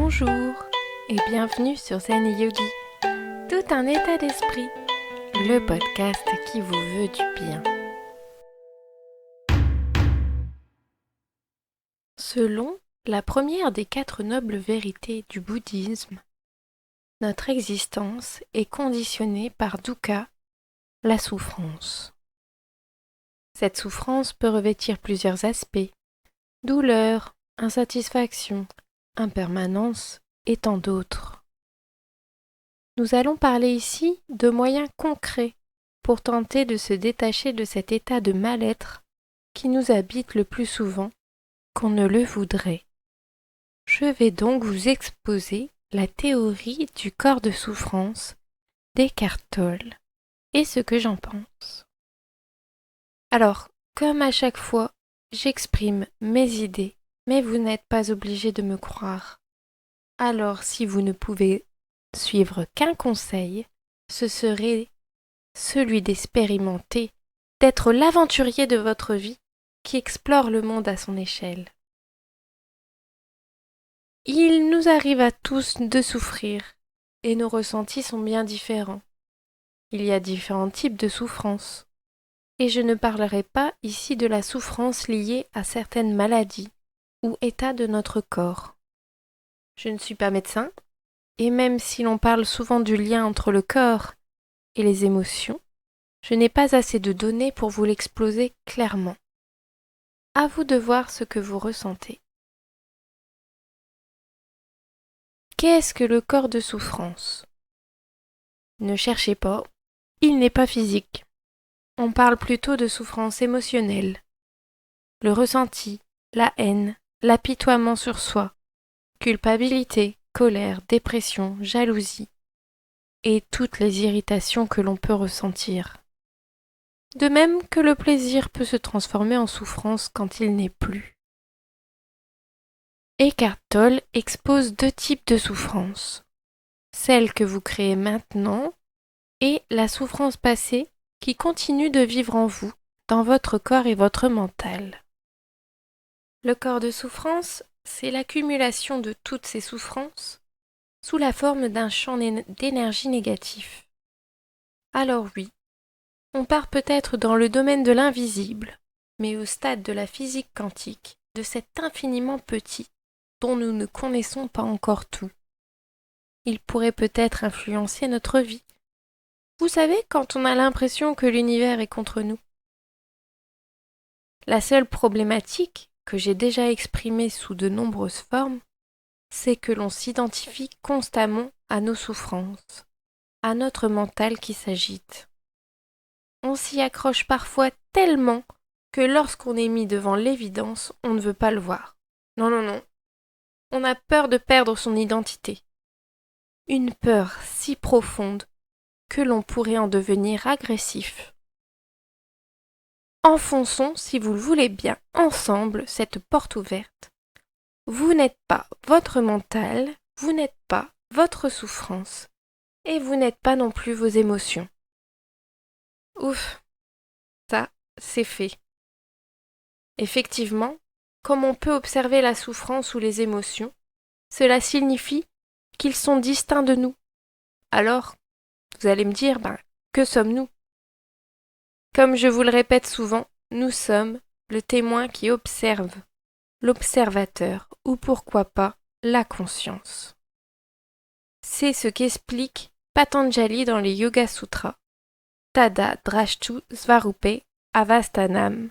Bonjour et bienvenue sur Zen Yogi, tout un état d'esprit, le podcast qui vous veut du bien. Selon la première des 4 nobles vérités du bouddhisme, notre existence est conditionnée par dukkha, la souffrance. Cette souffrance peut revêtir plusieurs aspects: douleur, insatisfaction, impermanence et tant d'autres. Nous allons parler ici de moyens concrets pour tenter de se détacher de cet état de mal-être qui nous habite le plus souvent qu'on ne le voudrait. Je vais donc vous exposer la théorie du corps de souffrance d'Eckhart Tolle et ce que j'en pense. Alors, comme à chaque fois, j'exprime mes idées, mais vous n'êtes pas obligé de me croire. Alors, si vous ne pouvez suivre qu'un conseil, ce serait celui d'expérimenter, d'être l'aventurier de votre vie qui explore le monde à son échelle. Il nous arrive à tous de souffrir, et nos ressentis sont bien différents. Il y a différents types de souffrance, et je ne parlerai pas ici de la souffrance liée à certaines maladies ou états de notre corps. Je ne suis pas médecin, et même si l'on parle souvent du lien entre le corps et les émotions, je n'ai pas assez de données pour vous l'exposer clairement. À vous de voir ce que vous ressentez. Qu'est-ce que le corps de souffrance ? Ne cherchez pas, il n'est pas physique. On parle plutôt de souffrance émotionnelle. Le ressenti, la haine, l'apitoiement sur soi, culpabilité, colère, dépression, jalousie et toutes les irritations que l'on peut ressentir. De même que le plaisir peut se transformer en souffrance quand il n'est plus. Eckhart Tolle expose 2 types de souffrance. Celle que vous créez maintenant et la souffrance passée qui continue de vivre en vous, dans votre corps et votre mental. Le corps de souffrance, c'est l'accumulation de toutes ces souffrances sous la forme d'un champ d'énergie négatif. Alors oui, on part peut-être dans le domaine de l'invisible, mais au stade de la physique quantique, de cet infiniment petit dont nous ne connaissons pas encore tout. Il pourrait peut-être influencer notre vie. Vous savez, quand on a l'impression que l'univers est contre nous. La seule problématique, que j'ai déjà exprimée sous de nombreuses formes, c'est que l'on s'identifie constamment à nos souffrances, à notre mental qui s'agite. On s'y accroche parfois tellement que lorsqu'on est mis devant l'évidence, on ne veut pas le voir. Non. On a peur de perdre son identité. Une peur si profonde que l'on pourrait en devenir agressif. Enfonçons, si vous le voulez bien, ensemble cette porte ouverte. Vous n'êtes pas votre mental, vous n'êtes pas votre souffrance, et vous n'êtes pas non plus vos émotions. Ouf, ça, c'est fait. Effectivement, comme on peut observer la souffrance ou les émotions, cela signifie qu'ils sont distincts de nous. Alors, vous allez me dire, que sommes-nous ? Comme je vous le répète souvent, nous sommes le témoin qui observe, l'observateur, ou pourquoi pas, la conscience. C'est ce qu'explique Patanjali dans les Yoga Sutras. Tada drashtu svarupe avastanam.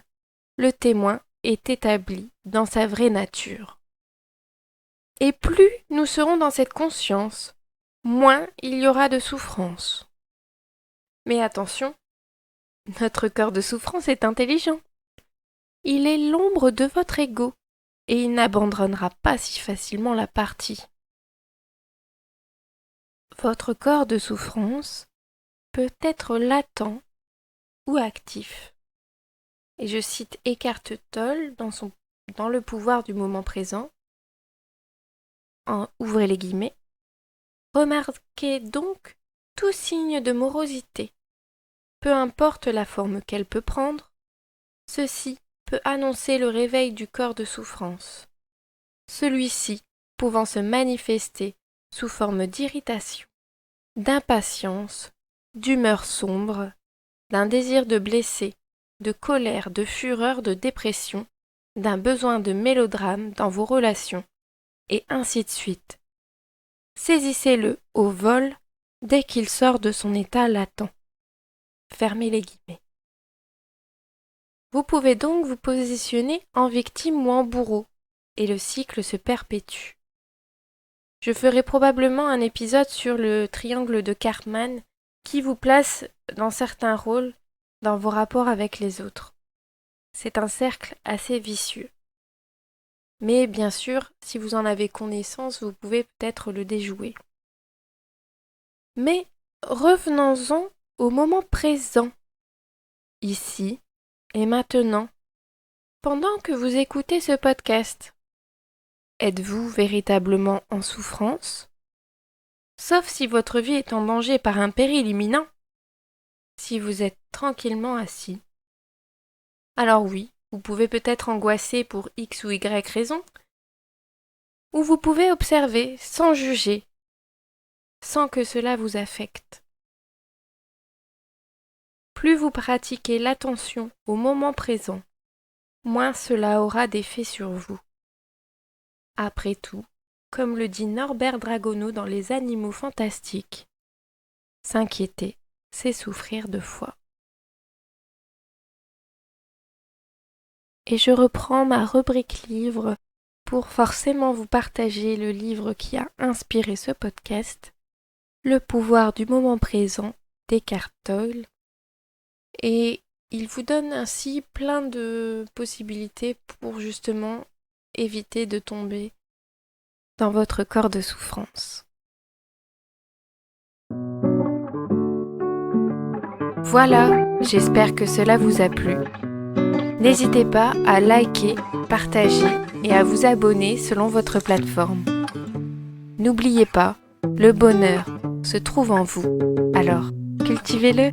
Le témoin est établi dans sa vraie nature. Et plus nous serons dans cette conscience, moins il y aura de souffrance. Mais attention, notre corps de souffrance est intelligent. Il est l'ombre de votre ego et il n'abandonnera pas si facilement la partie. Votre corps de souffrance peut être latent ou actif. Et je cite Eckhart Tolle dans Le pouvoir du moment présent. Ouvrez les guillemets. Remarquez donc tout signe de morosité. Peu importe la forme qu'elle peut prendre, ceci peut annoncer le réveil du corps de souffrance. Celui-ci pouvant se manifester sous forme d'irritation, d'impatience, d'humeur sombre, d'un désir de blesser, de colère, de fureur, de dépression, d'un besoin de mélodrame dans vos relations, et ainsi de suite. Saisissez-le au vol dès qu'il sort de son état latent. Fermez les guillemets. Vous pouvez donc vous positionner en victime ou en bourreau, et le cycle se perpétue. Je ferai probablement un épisode sur le triangle de Karpman qui vous place dans certains rôles dans vos rapports avec les autres. C'est un cercle assez vicieux. Mais bien sûr, si vous en avez connaissance, vous pouvez peut-être le déjouer. Mais revenons-en au moment présent, ici et maintenant, pendant que vous écoutez ce podcast. Êtes-vous véritablement en souffrance? Sauf si votre vie est en danger par un péril imminent. Si vous êtes tranquillement assis. Alors oui, vous pouvez peut-être angoisser pour X ou Y raison, ou vous pouvez observer sans juger, sans que cela vous affecte. Plus vous pratiquez l'attention au moment présent, moins cela aura d'effet sur vous. Après tout, comme le dit Norbert Dragono dans Les Animaux Fantastiques, s'inquiéter, c'est souffrir 2 fois. Et je reprends ma rubrique livre pour forcément vous partager le livre qui a inspiré ce podcast, Le pouvoir du moment présent d'Eckhart Tolle. Et il vous donne ainsi plein de possibilités pour justement éviter de tomber dans votre corps de souffrance. Voilà, j'espère que cela vous a plu. N'hésitez pas à liker, partager et à vous abonner selon votre plateforme. N'oubliez pas, le bonheur se trouve en vous, alors cultivez-le.